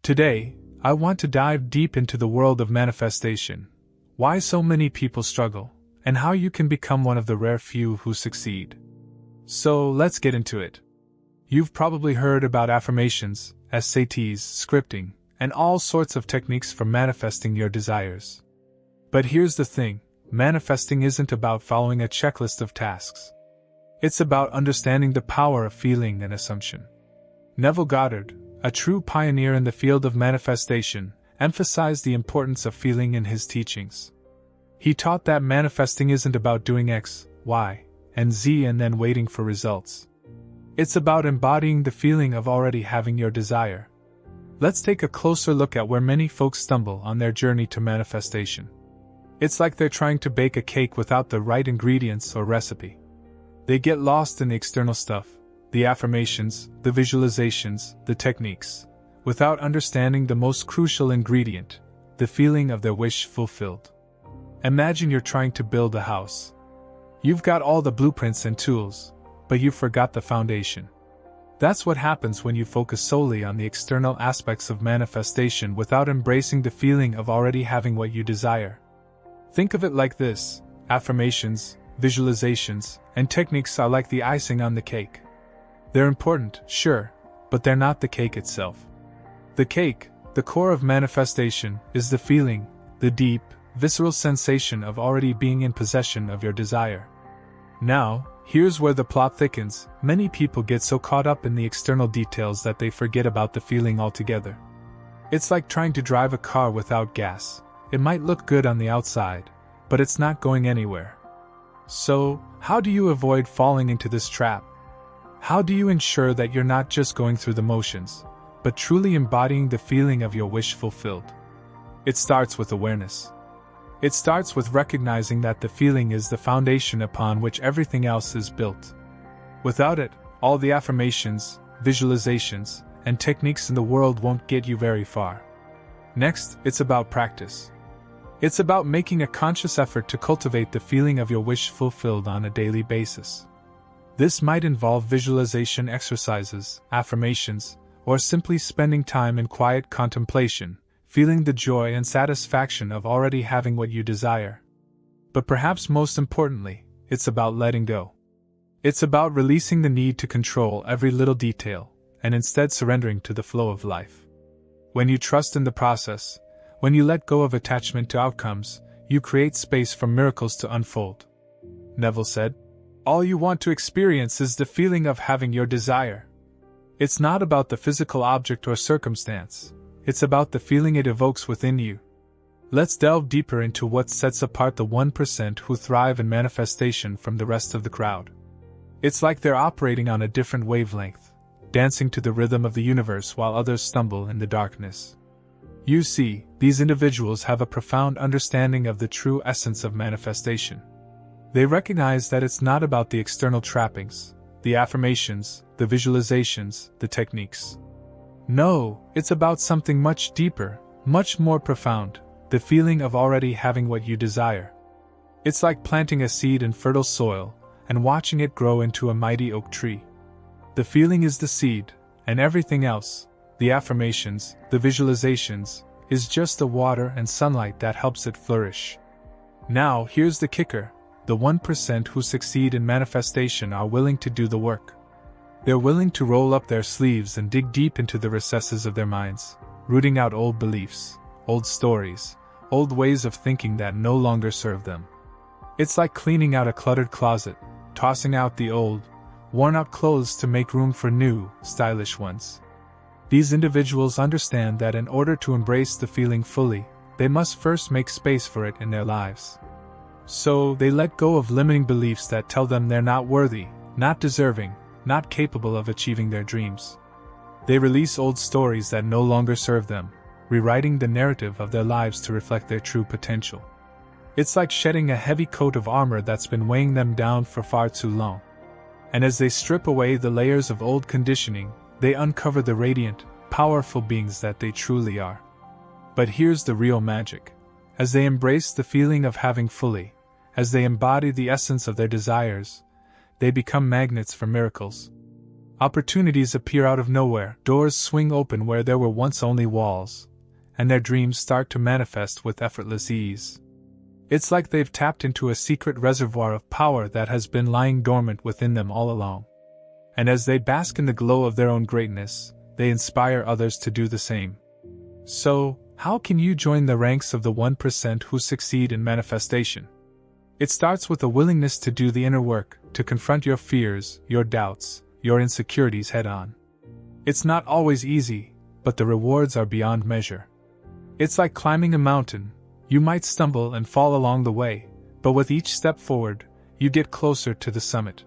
Today, I want to dive deep into the world of manifestation, why so many people struggle, and how you can become one of the rare few who succeed. So, let's get into it. You've probably heard about affirmations, SATs, scripting, and all sorts of techniques for manifesting your desires. But here's the thing, manifesting isn't about following a checklist of tasks. It's about understanding the power of feeling and assumption. Neville Goddard, a true pioneer in the field of manifestation, emphasized the importance of feeling in his teachings. He taught that manifesting isn't about doing X, Y, and Z and then waiting for results. It's about embodying the feeling of already having your desire. Let's take a closer look at where many folks stumble on their journey to manifestation. It's like they're trying to bake a cake without the right ingredients or recipe. They get lost in the external stuff, the affirmations, the visualizations, the techniques, without understanding the most crucial ingredient, the feeling of their wish fulfilled. Imagine you're trying to build a house. You've got all the blueprints and tools, but you forgot the foundation. That's what happens when you focus solely on the external aspects of manifestation without embracing the feeling of already having what you desire. Think of it like this: affirmations, visualizations, and techniques are like the icing on the cake. They're important, sure, but they're not the cake itself. The cake, the core of manifestation, is the feeling, the deep, visceral sensation of already being in possession of your desire. Now, here's where the plot thickens. Many people get so caught up in the external details that they forget about the feeling altogether. It's like trying to drive a car without gas. It might look good on the outside, but it's not going anywhere. So, how do you avoid falling into this trap? How do you ensure that you're not just going through the motions, but truly embodying the feeling of your wish fulfilled? It starts with awareness. It starts with recognizing that the feeling is the foundation upon which everything else is built. Without it, all the affirmations, visualizations, and techniques in the world won't get you very far. Next, it's about practice. It's about making a conscious effort to cultivate the feeling of your wish fulfilled on a daily basis. This might involve visualization exercises, affirmations, or simply spending time in quiet contemplation, feeling the joy and satisfaction of already having what you desire. But perhaps most importantly, it's about letting go. It's about releasing the need to control every little detail, and instead surrendering to the flow of life. When you trust in the process, when you let go of attachment to outcomes, you create space for miracles to unfold. Neville said, "All you want to experience is the feeling of having your desire." It's not about the physical object or circumstance. It's about the feeling it evokes within you. Let's delve deeper into what sets apart the 1% who thrive in manifestation from the rest of the crowd. It's like they're operating on a different wavelength, dancing to the rhythm of the universe while others stumble in the darkness. You see, these individuals have a profound understanding of the true essence of manifestation. They recognize that it's not about the external trappings, the affirmations, the visualizations, the techniques. No, it's about something much deeper, much more profound, the feeling of already having what you desire. It's like planting a seed in fertile soil and watching it grow into a mighty oak tree. The feeling is the seed, and everything else, the affirmations, the visualizations, is just the water and sunlight that helps it flourish. Now, here's the kicker. The 1% who succeed in manifestation are willing to do the work. They're willing to roll up their sleeves and dig deep into the recesses of their minds, rooting out old beliefs, old stories, old ways of thinking that no longer serve them. It's like cleaning out a cluttered closet, tossing out the old, worn-out clothes to make room for new, stylish ones. These individuals understand that in order to embrace the feeling fully, they must first make space for it in their lives. So, they let go of limiting beliefs that tell them they're not worthy, not deserving, not capable of achieving their dreams. They release old stories that no longer serve them, rewriting the narrative of their lives to reflect their true potential. It's like shedding a heavy coat of armor that's been weighing them down for far too long. And as they strip away the layers of old conditioning, they uncover the radiant, powerful beings that they truly are. But here's the real magic. As they embrace the feeling of having fully, as they embody the essence of their desires, they become magnets for miracles. Opportunities appear out of nowhere, doors swing open where there were once only walls, and their dreams start to manifest with effortless ease. It's like they've tapped into a secret reservoir of power that has been lying dormant within them all along. And as they bask in the glow of their own greatness, they inspire others to do the same. So, how can you join the ranks of the 1% who succeed in manifestation? It starts with a willingness to do the inner work, to confront your fears, your doubts, your insecurities head on. It's not always easy, but the rewards are beyond measure. It's like climbing a mountain. You might stumble and fall along the way, but with each step forward, you get closer to the summit.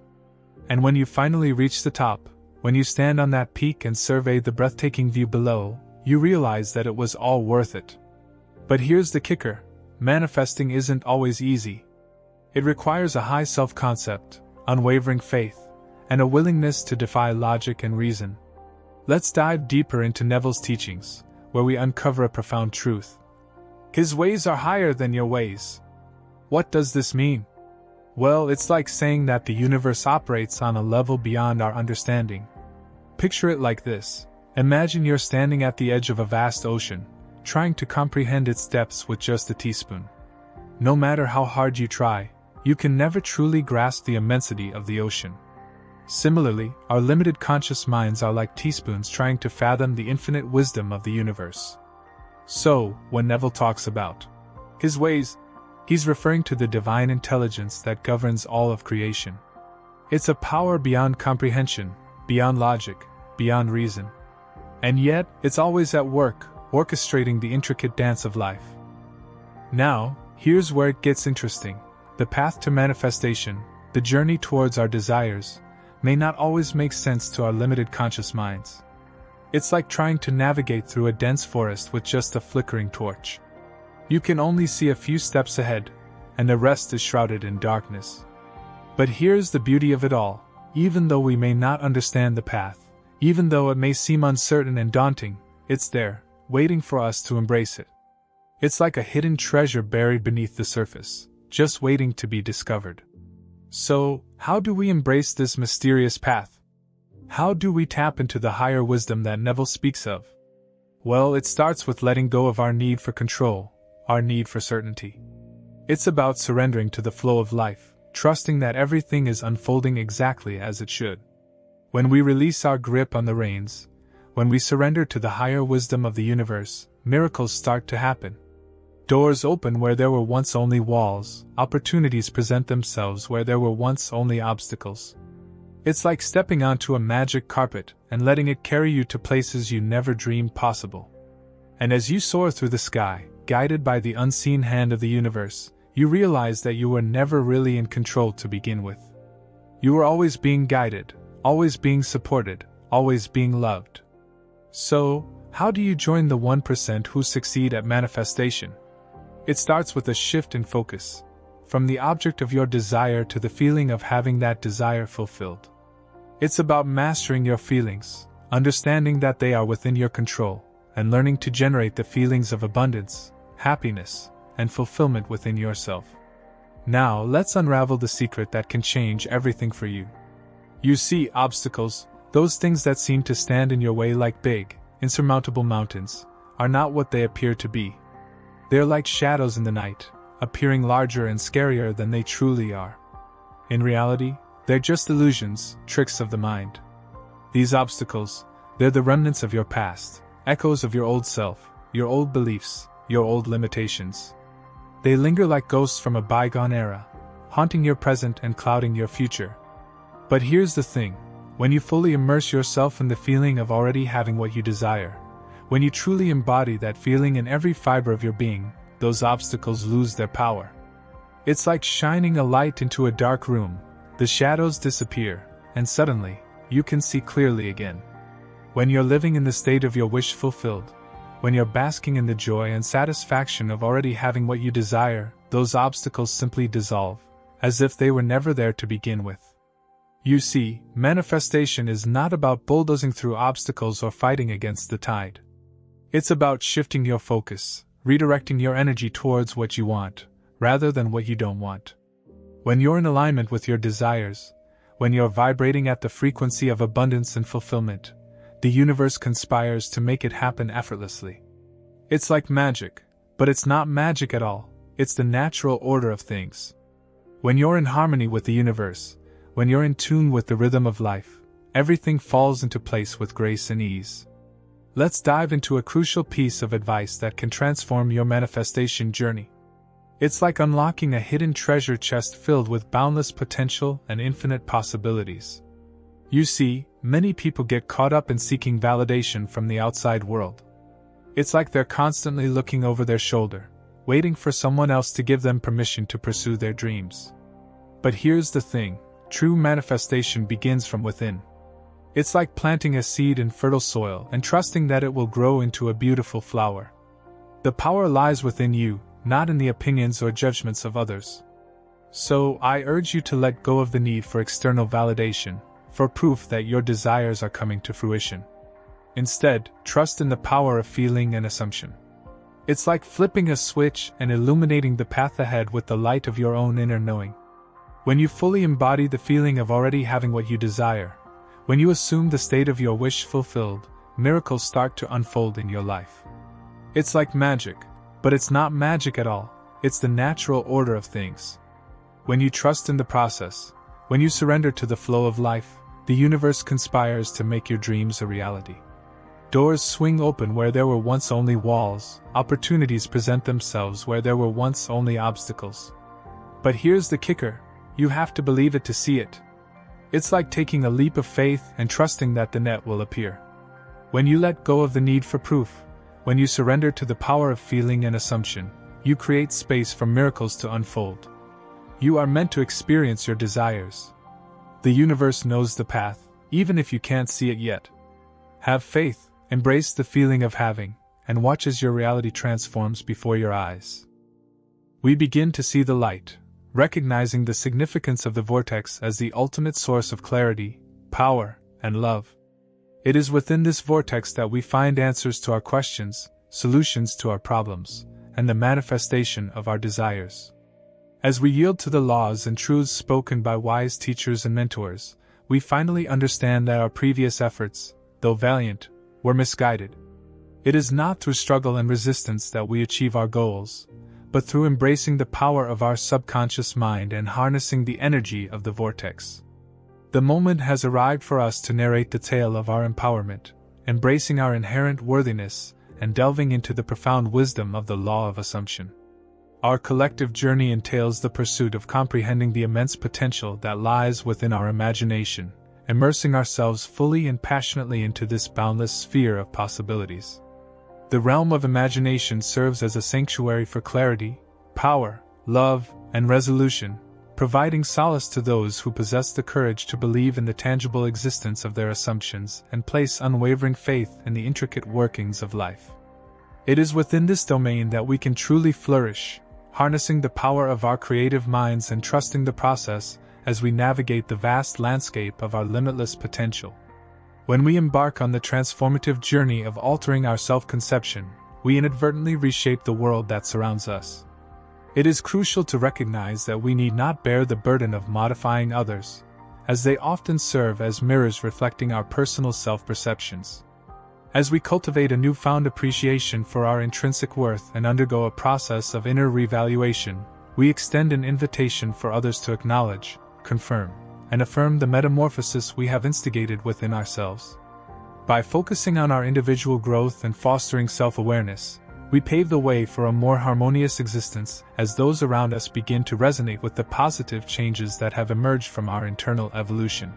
And when you finally reach the top, when you stand on that peak and survey the breathtaking view below, you realize that it was all worth it. But here's the kicker: manifesting isn't always easy. It requires a high self-concept, unwavering faith, and a willingness to defy logic and reason. Let's dive deeper into Neville's teachings, where we uncover a profound truth. His ways are higher than your ways. What does this mean? Well, it's like saying that the universe operates on a level beyond our understanding. Picture it like this. Imagine you're standing at the edge of a vast ocean, trying to comprehend its depths with just a teaspoon. No matter how hard you try, you can never truly grasp the immensity of the ocean. Similarly, our limited conscious minds are like teaspoons trying to fathom the infinite wisdom of the universe. So, when Neville talks about his ways, he's referring to the divine intelligence that governs all of creation. It's a power beyond comprehension, beyond logic, beyond reason. And yet, it's always at work, orchestrating the intricate dance of life. Now, here's where it gets interesting. The path to manifestation, the journey towards our desires, may not always make sense to our limited conscious minds. It's like trying to navigate through a dense forest with just a flickering torch. You can only see a few steps ahead, and the rest is shrouded in darkness. But here's the beauty of it all: even though we may not understand the path, even though it may seem uncertain and daunting, it's there, waiting for us to embrace it. It's like a hidden treasure buried beneath the surface, just waiting to be discovered. So, how do we embrace this mysterious path? How do we tap into the higher wisdom that Neville speaks of? Well, it starts with letting go of our need for control, our need for certainty. It's about surrendering to the flow of life, trusting that everything is unfolding exactly as it should. When we release our grip on the reins, when we surrender to the higher wisdom of the universe, miracles start to happen. Doors open where there were once only walls, opportunities present themselves where there were once only obstacles. It's like stepping onto a magic carpet and letting it carry you to places you never dreamed possible. And as you soar through the sky, guided by the unseen hand of the universe, you realize that you were never really in control to begin with. You were always being guided, always being supported, always being loved. So, how do you join the 1% who succeed at manifestation? It starts with a shift in focus, from the object of your desire to the feeling of having that desire fulfilled. It's about mastering your feelings, understanding that they are within your control, and learning to generate the feelings of abundance, happiness, and fulfillment within yourself. Now, let's unravel the secret that can change everything for you. You see, obstacles, those things that seem to stand in your way like big, insurmountable mountains, are not what they appear to be. They're like shadows in the night, appearing larger and scarier than they truly are. In reality, they're just illusions, tricks of the mind. These obstacles, they're the remnants of your past, echoes of your old self, your old beliefs, your old limitations. They linger like ghosts from a bygone era, haunting your present and clouding your future. But here's the thing: when you fully immerse yourself in the feeling of already having what you desire, when you truly embody that feeling in every fiber of your being, those obstacles lose their power. It's like shining a light into a dark room. The shadows disappear, and suddenly, you can see clearly again. When you're living in the state of your wish fulfilled, when you're basking in the joy and satisfaction of already having what you desire, those obstacles simply dissolve, as if they were never there to begin with. You see, manifestation is not about bulldozing through obstacles or fighting against the tide. It's about shifting your focus, redirecting your energy towards what you want, rather than what you don't want. When you're in alignment with your desires, When you're vibrating at the frequency of abundance and fulfillment, the universe conspires to make it happen effortlessly. It's like magic, but it's not magic at all, it's the natural order of things. When you're in harmony with the universe, when you're in tune with the rhythm of life, everything falls into place with grace and ease. Let's dive into a crucial piece of advice that can transform your manifestation journey. It's like unlocking a hidden treasure chest filled with boundless potential and infinite possibilities. You see, many people get caught up in seeking validation from the outside world. It's like they're constantly looking over their shoulder, waiting for someone else to give them permission to pursue their dreams. But here's the thing, true manifestation begins from within. It's like planting a seed in fertile soil and trusting that it will grow into a beautiful flower. The power lies within you, not in the opinions or judgments of others. So, I urge you to let go of the need for external validation, for proof that your desires are coming to fruition. Instead, trust in the power of feeling and assumption. It's like flipping a switch and illuminating the path ahead with the light of your own inner knowing. When you fully embody the feeling of already having what you desire, when you assume the state of your wish fulfilled, miracles start to unfold in your life. It's like magic, but it's not magic at all, it's the natural order of things. When you trust in the process, when you surrender to the flow of life, the universe conspires to make your dreams a reality. Doors swing open where there were once only walls, opportunities present themselves where there were once only obstacles. But here's the kicker, you have to believe it to see it. It's like taking a leap of faith and trusting that the net will appear. When you let go of the need for proof, when you surrender to the power of feeling and assumption, you create space for miracles to unfold. You are meant to experience your desires. The universe knows the path, even if you can't see it yet. Have faith, embrace the feeling of having, and watch as your reality transforms before your eyes. We begin to see the light, recognizing the significance of the vortex as the ultimate source of clarity, power, and love. It is within this vortex that we find answers to our questions, solutions to our problems, and the manifestation of our desires. As we yield to the laws and truths spoken by wise teachers and mentors, we finally understand that our previous efforts, though valiant, were misguided. It is not through struggle and resistance that we achieve our goals, but through embracing the power of our subconscious mind and harnessing the energy of the vortex. The moment has arrived for us to narrate the tale of our empowerment, embracing our inherent worthiness and delving into the profound wisdom of the law of assumption. Our collective journey entails the pursuit of comprehending the immense potential that lies within our imagination, immersing ourselves fully and passionately into this boundless sphere of possibilities. The realm of imagination serves as a sanctuary for clarity, power, love, and resolution, providing solace to those who possess the courage to believe in the tangible existence of their assumptions and place unwavering faith in the intricate workings of life. It is within this domain that we can truly flourish, harnessing the power of our creative minds and trusting the process as we navigate the vast landscape of our limitless potential. When we embark on the transformative journey of altering our self-conception, we inadvertently reshape the world that surrounds us. It is crucial to recognize that we need not bear the burden of modifying others, as they often serve as mirrors reflecting our personal self-perceptions. As we cultivate a newfound appreciation for our intrinsic worth and undergo a process of inner revaluation, we extend an invitation for others to acknowledge, confirm, and affirm the metamorphosis we have instigated within ourselves. By focusing on our individual growth and fostering self-awareness, we pave the way for a more harmonious existence as those around us begin to resonate with the positive changes that have emerged from our internal evolution.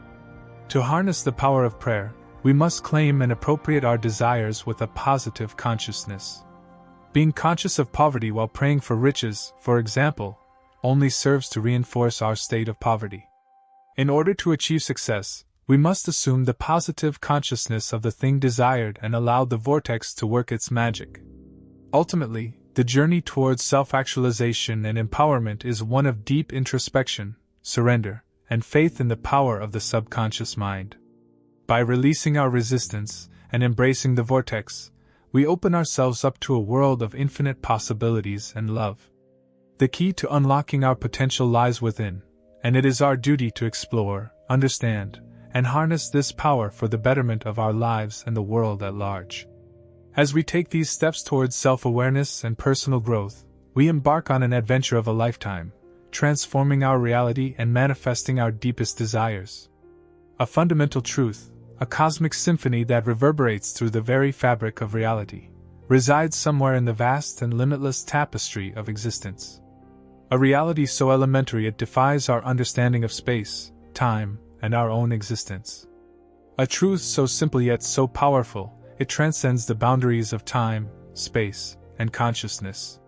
To harness the power of prayer, we must claim and appropriate our desires with a positive consciousness. Being conscious of poverty while praying for riches, for example, only serves to reinforce our state of poverty. In order to achieve success, we must assume the positive consciousness of the thing desired and allow the vortex to work its magic. Ultimately, the journey towards self-actualization and empowerment is one of deep introspection, surrender, and faith in the power of the subconscious mind. By releasing our resistance and embracing the vortex, we open ourselves up to a world of infinite possibilities and love. The key to unlocking our potential lies within, and it is our duty to explore, understand, and harness this power for the betterment of our lives and the world at large. As we take these steps towards self-awareness and personal growth, we embark on an adventure of a lifetime, transforming our reality and manifesting our deepest desires. A fundamental truth, a cosmic symphony that reverberates through the very fabric of reality, resides somewhere in the vast and limitless tapestry of existence. A reality so elementary it defies our understanding of space, time, and our own existence. A truth so simple yet so powerful, it transcends the boundaries of time, space, and consciousness.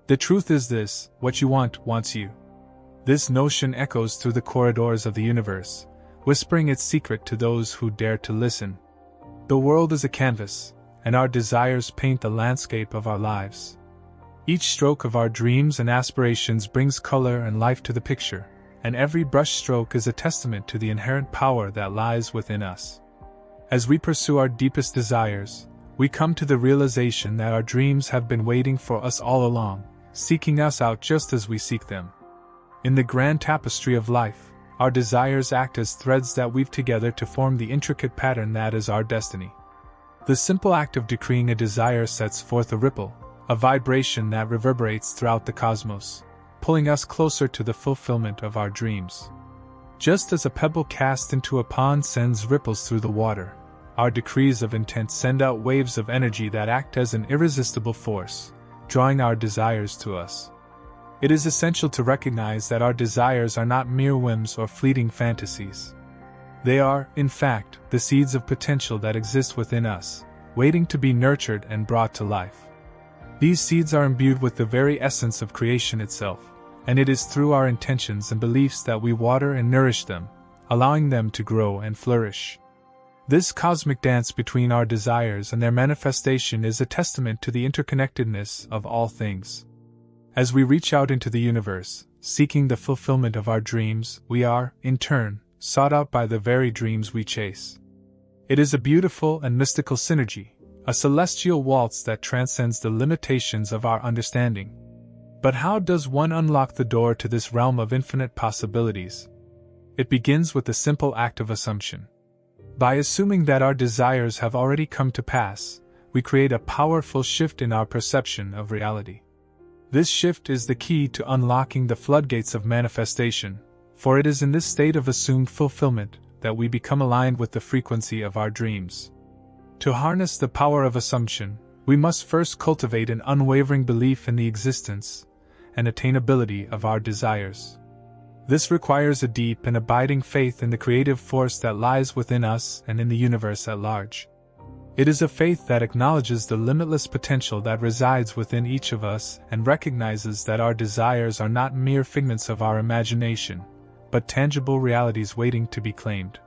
The truth is this: what you want wants you. This notion echoes through the corridors of the universe, whispering its secret to those who dare to listen. The world is a canvas, and our desires paint the landscape of our lives. Each stroke of our dreams and aspirations brings color and life to the picture, and every brushstroke is a testament to the inherent power that lies within us. As we pursue our deepest desires, we come to the realization that our dreams have been waiting for us all along, seeking us out just as we seek them. In the grand tapestry of life, our desires act as threads that weave together to form the intricate pattern that is our destiny. The simple act of decreeing a desire sets forth a ripple, a vibration that reverberates throughout the cosmos, pulling us closer to the fulfillment of our dreams. Just as a pebble cast into a pond sends ripples through the water, our decrees of intent send out waves of energy that act as an irresistible force, drawing our desires to us. It is essential to recognize that our desires are not mere whims or fleeting fantasies. They are, in fact, the seeds of potential that exist within us, waiting to be nurtured and brought to life. These seeds are imbued with the very essence of creation itself, and it is through our intentions and beliefs that we water and nourish them, allowing them to grow and flourish. This cosmic dance between our desires and their manifestation is a testament to the interconnectedness of all things. As we reach out into the universe, seeking the fulfillment of our dreams, we are, in turn, sought out by the very dreams we chase. It is a beautiful and mystical synergy, a celestial waltz that transcends the limitations of our understanding. But how does one unlock the door to this realm of infinite possibilities? It begins with the simple act of assumption. By assuming that our desires have already come to pass, we create a powerful shift in our perception of reality. This shift is the key to unlocking the floodgates of manifestation, for it is in this state of assumed fulfillment that we become aligned with the frequency of our dreams. To harness the power of assumption, we must first cultivate an unwavering belief in the existence and attainability of our desires. This requires a deep and abiding faith in the creative force that lies within us and in the universe at large. It is a faith that acknowledges the limitless potential that resides within each of us and recognizes that our desires are not mere figments of our imagination, but tangible realities waiting to be claimed.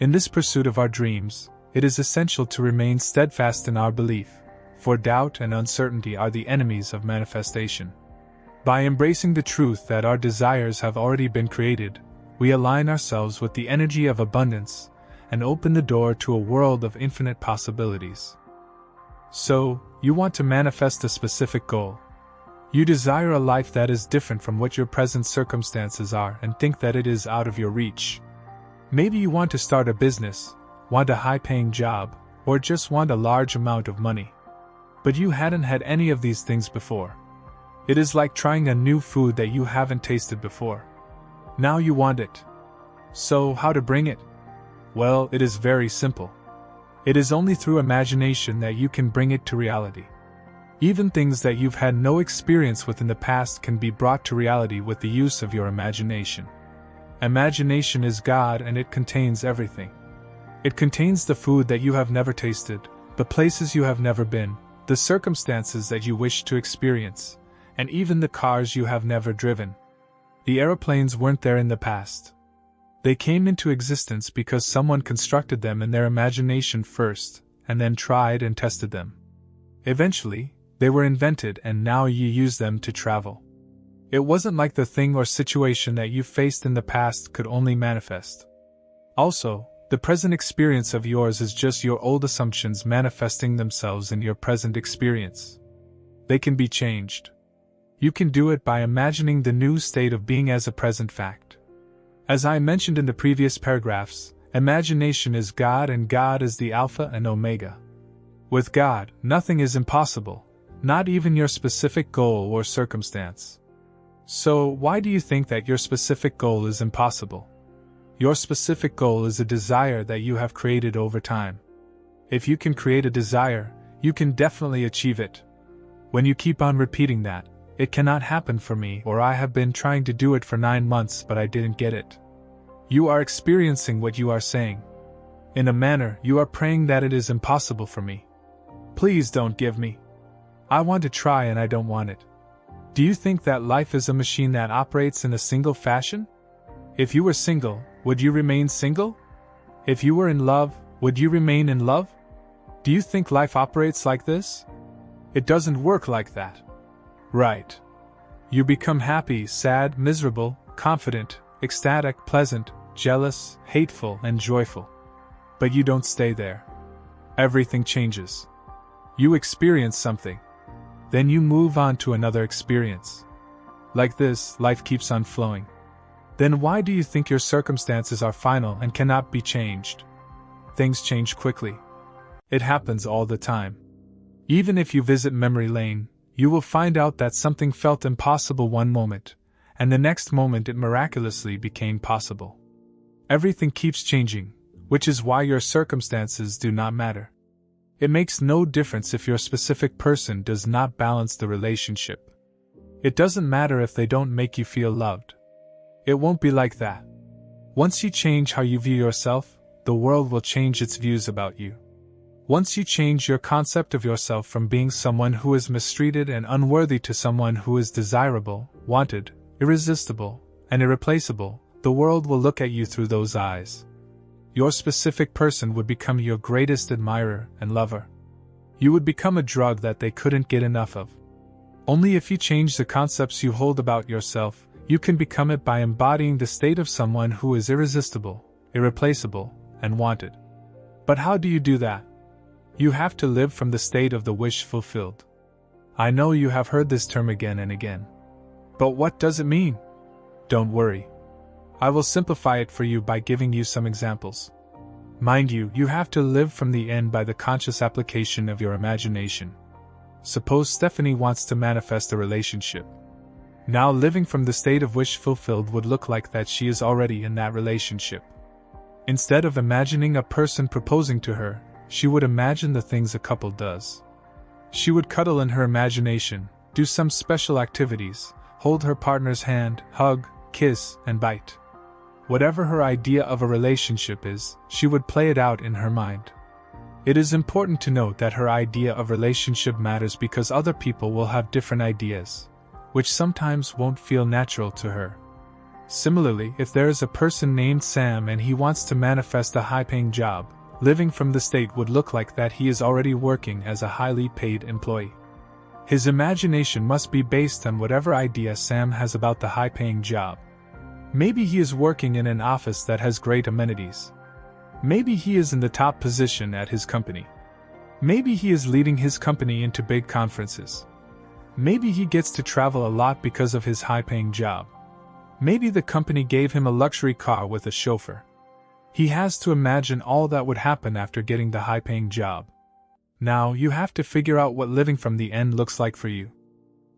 In this pursuit of our dreams, it is essential to remain steadfast in our belief, for doubt and uncertainty are the enemies of manifestation. By embracing the truth that our desires have already been created, we align ourselves with the energy of abundance and open the door to a world of infinite possibilities. So, you want to manifest a specific goal. You desire a life that is different from what your present circumstances are and think that it is out of your reach. Maybe you want to start a business, want a high-paying job, or just want a large amount of money. But you hadn't had any of these things before. It is like trying a new food that you haven't tasted before. Now you want it. So, how to bring it? Well, it is very simple. It is only through imagination that you can bring it to reality. Even things that you've had no experience with in the past can be brought to reality with the use of your imagination. Imagination is God, and it contains everything. It contains the food that you have never tasted, the places you have never been, the circumstances that you wish to experience, and even the cars you have never driven. The aeroplanes weren't there in the past. They came into existence because someone constructed them in their imagination first, and then tried and tested them. Eventually, they were invented, and now you use them to travel. It wasn't like the thing or situation that you faced in the past could only manifest. Also, the present experience of yours is just your old assumptions manifesting themselves in your present experience. They can be changed. You can do it by imagining the new state of being as a present fact. As I mentioned in the previous paragraphs, imagination is God and God is the Alpha and Omega. With God, nothing is impossible, not even your specific goal or circumstance. So, why do you think that your specific goal is impossible? Your specific goal is a desire that you have created over time. If you can create a desire, you can definitely achieve it. When you keep on repeating that, it cannot happen for me, or I have been trying to do it for 9 months but I didn't get it. You are experiencing what you are saying. In a manner, you are praying that it is impossible for me. Please don't give me. I want to try and I don't want it. Do you think that life is a machine that operates in a single fashion? If you were single, would you remain single? If you were in love, would you remain in love? Do you think life operates like this? It doesn't work like that. Right. You become happy, sad, miserable, confident, ecstatic, pleasant, jealous, hateful, and joyful. But you don't stay there. Everything changes. You experience something. Then you move on to another experience. Like this, life keeps on flowing. Then why do you think your circumstances are final and cannot be changed? Things change quickly. It happens all the time. Even if you visit memory lane, you will find out that something felt impossible one moment, and the next moment it miraculously became possible. Everything keeps changing, which is why your circumstances do not matter. It makes no difference if your specific person does not balance the relationship. It doesn't matter if they don't make you feel loved. It won't be like that. Once you change how you view yourself, the world will change its views about you. Once you change your concept of yourself from being someone who is mistreated and unworthy to someone who is desirable, wanted, irresistible, and irreplaceable, the world will look at you through those eyes. Your specific person would become your greatest admirer and lover. You would become a drug that they couldn't get enough of. Only if you change the concepts you hold about yourself, you can become it by embodying the state of someone who is irresistible, irreplaceable, and wanted. But how do you do that? You have to live from the state of the wish fulfilled. I know you have heard this term again and again. But what does it mean? Don't worry. I will simplify it for you by giving you some examples. Mind you, you have to live from the end by the conscious application of your imagination. Suppose Stephanie wants to manifest a relationship. Now living from the state of wish fulfilled would look like that she is already in that relationship. Instead of imagining a person proposing to her, she would imagine the things a couple does. She would cuddle in her imagination, do some special activities, hold her partner's hand, hug, kiss, and bite. Whatever her idea of a relationship is, she would play it out in her mind. It is important to note that her idea of relationship matters because other people will have different ideas, which sometimes won't feel natural to her. Similarly, if there is a person named Sam and he wants to manifest a high-paying job, living from the state would look like that he is already working as a highly paid employee. His imagination must be based on whatever idea Sam has about the high-paying job. Maybe he is working in an office that has great amenities. Maybe he is in the top position at his company. Maybe he is leading his company into big conferences. Maybe he gets to travel a lot because of his high-paying job. Maybe the company gave him a luxury car with a chauffeur. He has to imagine all that would happen after getting the high-paying job. Now, you have to figure out what living from the end looks like for you.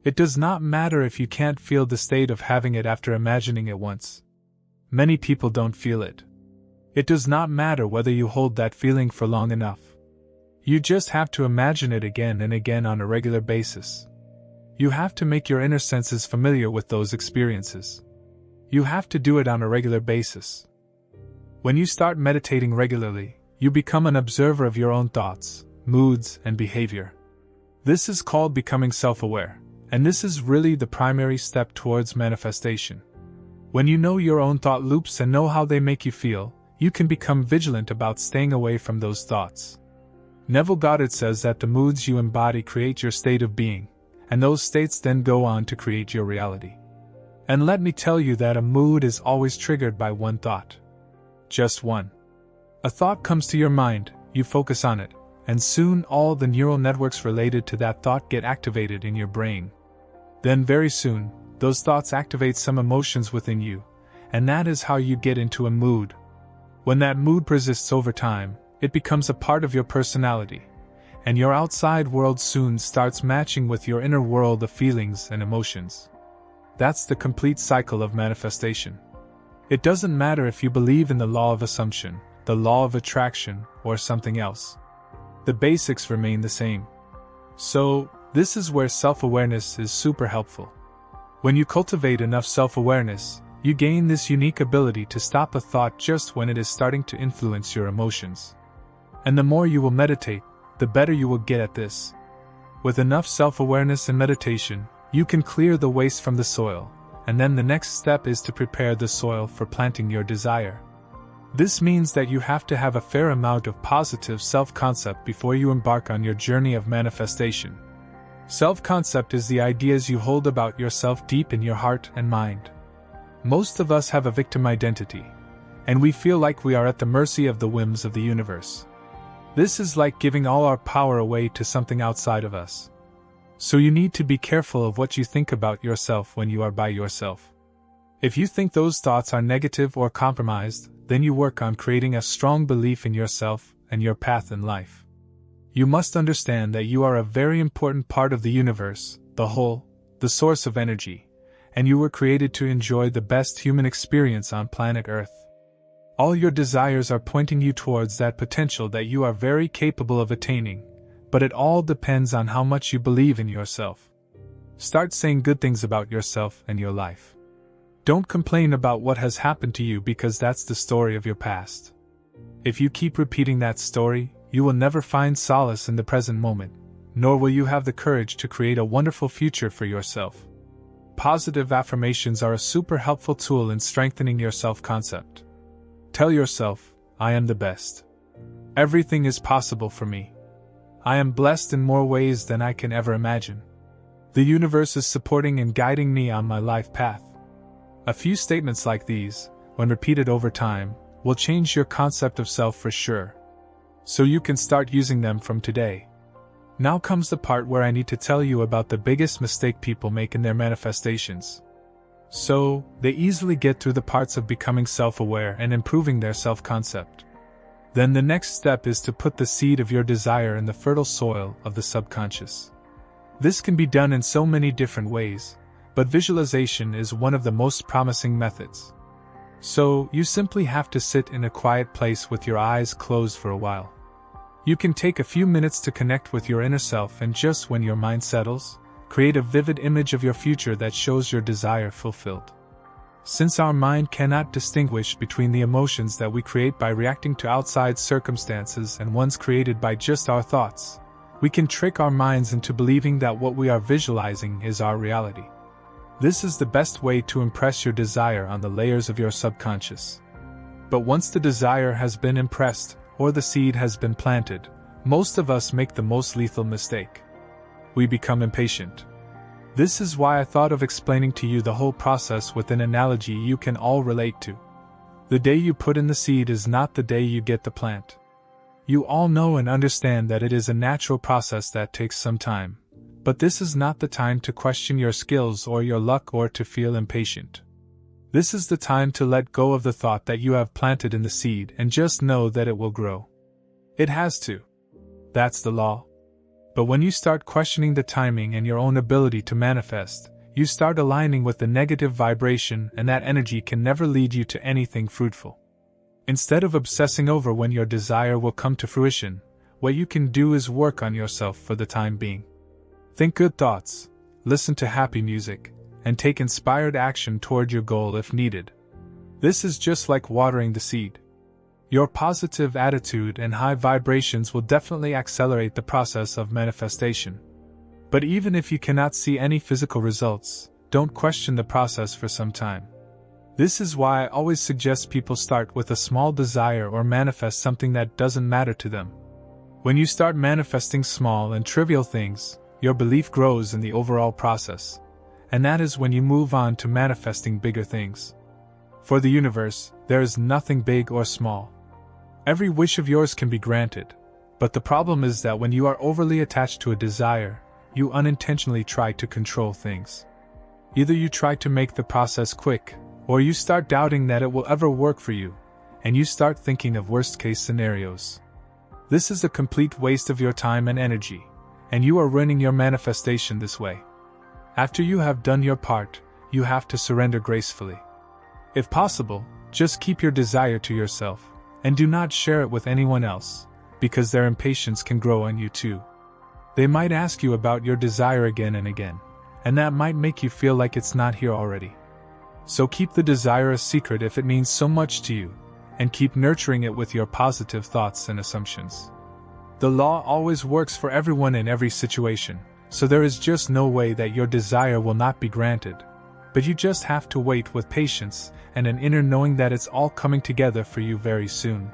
It does not matter if you can't feel the state of having it after imagining it once. Many people don't feel it. It does not matter whether you hold that feeling for long enough. You just have to imagine it again and again on a regular basis. You have to make your inner senses familiar with those experiences. You have to do it on a regular basis. When you start meditating regularly, you become an observer of your own thoughts, moods, and behavior. This is called becoming self-aware, and this is really the primary step towards manifestation. When you know your own thought loops and know how they make you feel, you can become vigilant about staying away from those thoughts. Neville Goddard says that the moods you embody create your state of being, and those states then go on to create your reality. And let me tell you that a mood is always triggered by one thought. Just one. A thought comes to your mind, you focus on it, and soon all the neural networks related to that thought get activated in your brain. Then very soon, those thoughts activate some emotions within you, and that is how you get into a mood. When that mood persists over time, it becomes a part of your personality, and your outside world soon starts matching with your inner world of feelings and emotions. That's the complete cycle of manifestation. It doesn't matter if you believe in the law of assumption, the law of attraction, or something else. The basics remain the same. So, this is where self-awareness is super helpful. When you cultivate enough self-awareness, you gain this unique ability to stop a thought just when it is starting to influence your emotions. And the more you will meditate, the better you will get at this. With enough self-awareness and meditation, you can clear the waste from the soil, and then the next step is to prepare the soil for planting your desire. This means that you have to have a fair amount of positive self-concept before you embark on your journey of manifestation. Self-concept is the ideas you hold about yourself deep in your heart and mind. Most of us have a victim identity, and we feel like we are at the mercy of the whims of the universe. This is like giving all our power away to something outside of us. So you need to be careful of what you think about yourself when you are by yourself. If you think those thoughts are negative or compromised, then you work on creating a strong belief in yourself and your path in life. You must understand that you are a very important part of the universe, the whole, the source of energy, and you were created to enjoy the best human experience on planet Earth. All your desires are pointing you towards that potential that you are very capable of attaining, but it all depends on how much you believe in yourself. Start saying good things about yourself and your life. Don't complain about what has happened to you because that's the story of your past. If you keep repeating that story, you will never find solace in the present moment, nor will you have the courage to create a wonderful future for yourself. Positive affirmations are a super helpful tool in strengthening your self-concept. Tell yourself, I am the best. Everything is possible for me. I am blessed in more ways than I can ever imagine. The universe is supporting and guiding me on my life path. A few statements like these, when repeated over time, will change your concept of self for sure. So you can start using them from today. Now comes the part where I need to tell you about the biggest mistake people make in their manifestations. So, they easily get through the parts of becoming self-aware and improving their self-concept. Then the next step is to put the seed of your desire in the fertile soil of the subconscious. This can be done in so many different ways, but visualization is one of the most promising methods. So, you simply have to sit in a quiet place with your eyes closed for a while. You can take a few minutes to connect with your inner self, and just when your mind settles, create a vivid image of your future that shows your desire fulfilled. Since our mind cannot distinguish between the emotions that we create by reacting to outside circumstances and ones created by just our thoughts, we can trick our minds into believing that what we are visualizing is our reality. This is the best way to impress your desire on the layers of your subconscious. But once the desire has been impressed, or the seed has been planted, most of us make the most lethal mistake. We become impatient. This is why I thought of explaining to you the whole process with an analogy you can all relate to. The day you put in the seed is not the day you get the plant. You all know and understand that it is a natural process that takes some time, but this is not the time to question your skills or your luck or to feel impatient. This is the time to let go of the thought that you have planted in the seed and just know that it will grow. It has to. That's the law. But when you start questioning the timing and your own ability to manifest, you start aligning with the negative vibration, and that energy can never lead you to anything fruitful. Instead of obsessing over when your desire will come to fruition, what you can do is work on yourself for the time being. Think good thoughts, listen to happy music, and take inspired action toward your goal if needed. This is just like watering the seed. Your positive attitude and high vibrations will definitely accelerate the process of manifestation. But even if you cannot see any physical results, don't question the process for some time. This is why I always suggest people start with a small desire or manifest something that doesn't matter to them. When you start manifesting small and trivial things, your belief grows in the overall process, and that is when you move on to manifesting bigger things. For the universe, there is nothing big or small. Every wish of yours can be granted, but the problem is that when you are overly attached to a desire, you unintentionally try to control things. Either you try to make the process quick, Or you start doubting that it will ever work for you, and you start thinking of worst-case scenarios. This is a complete waste of your time and energy, and you are ruining your manifestation this way. After you have done your part, you have to surrender gracefully. If possible, just keep your desire to yourself, and do not share it with anyone else, because their impatience can grow on you too. They might ask you about your desire again and again, and that might make you feel like it's not here already. So keep the desire a secret if it means so much to you, and keep nurturing it with your positive thoughts and assumptions. The law always works for everyone in every situation, so there is just no way that your desire will not be granted. But you just have to wait with patience and an inner knowing that it's all coming together for you very soon.